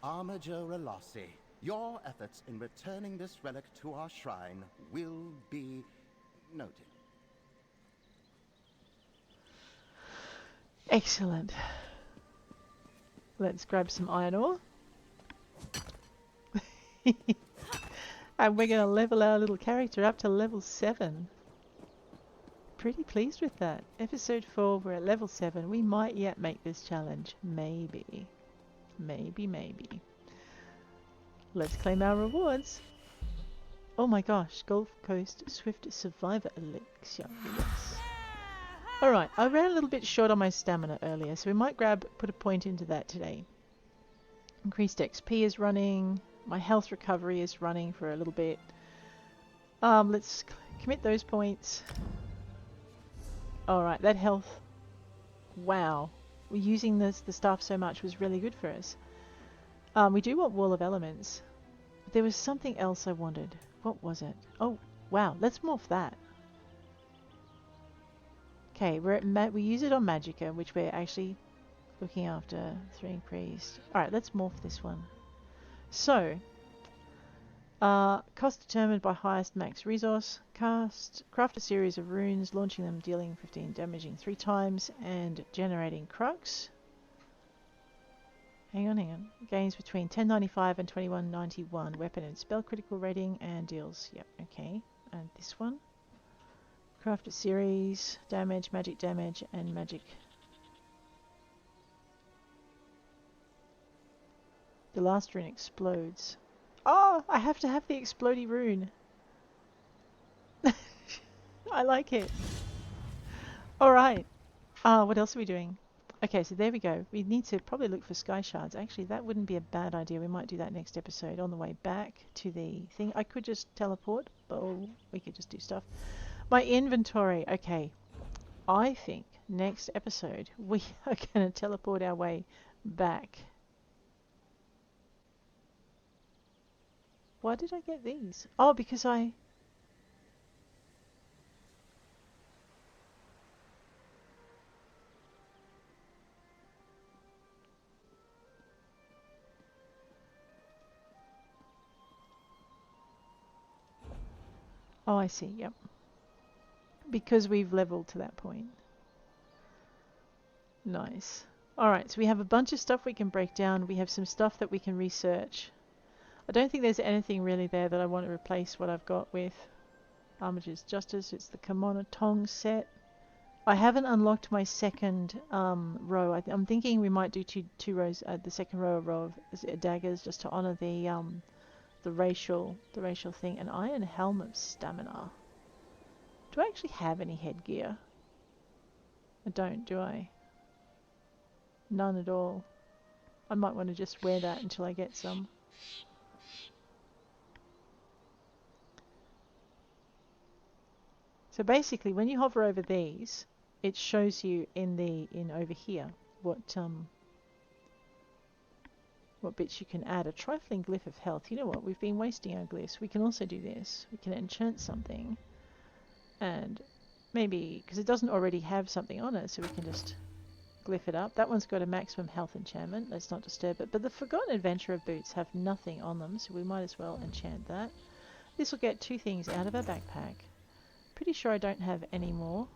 Armiger Rilasi, your efforts in returning this relic to our shrine will be noted. Excellent. Let's grab some iron ore. And we're going to level our little character up to level 7. Pretty pleased with that. Episode 4, we're at level 7. We might yet make this challenge. Maybe. Maybe. Let's claim our rewards. Oh my gosh, Gulf Coast Swift Survivor Elixir. Yes. Alright, I ran a little bit short on my stamina earlier, so we might put a point into that today. Increased XP is running. My health recovery is running for a little bit. Let's commit those points. Alright, that health. Wow. We're using the stuff so much was really good for us. We do want Wall of Elements. But there was something else I wanted. What was it? Oh, wow. Let's morph that. Okay, we use it on Magicka, which we're actually looking after. 3 Priest. Alright, let's morph this one. So, cost determined by highest max resource. Craft a series of runes, launching them, dealing 15 damaging 3 times, and generating crux. Hang on. Gains between 1095 and 2191. Weapon and spell critical rating and deals. Yep, okay. And this one. Craft a series, damage, and magic. The last rune explodes. Oh, I have to have the explodey rune. I like it. Alright. What else are we doing? Okay, so there we go. We need to probably look for sky shards. Actually, that wouldn't be a bad idea. We might do that next episode on the way back to the thing. I could just teleport, but we could just do stuff. My inventory. Okay. I think next episode we are going to teleport our way back. Why did I get these? Oh, because I... Oh, I see, yep. Because we've leveled to that point. Nice. Alright, so we have a bunch of stuff we can break down. We have some stuff that we can research. I don't think there's anything really there that I want to replace what I've got with. Armiger's Justice, it's the Kimono Tong set. I haven't unlocked my second row. I'm thinking we might do two rows, the second row of daggers, just to honour the racial thing. An iron helm of stamina. Do I actually have any headgear? I don't, do I? None at all. I might want to just wear that until I get some. So basically, when you hover over these, it shows you in over here what bits you can add. A trifling glyph of health. You know what? We've been wasting our glyphs. We can also do this. We can enchant something, and maybe because it doesn't already have something on it, so we can just glyph it up. That one's got a maximum health enchantment. Let's not disturb it. But the Forgotten Adventurer boots have nothing on them, so we might as well enchant that. This will get 2 things out of our backpack. Pretty sure I don't have any more.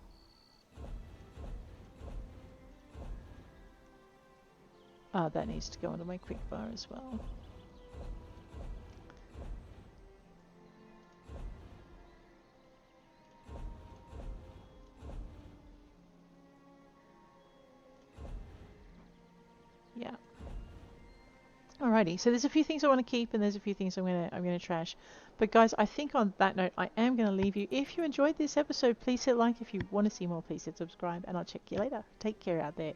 That needs to go onto my quick bar as well. Yeah. Alrighty, so there's a few things I want to keep and there's a few things I'm gonna trash. But guys, I think on that note I am gonna leave you. If you enjoyed this episode, please hit like. If you want to see more, please hit subscribe, and I'll check you later. Take care out there.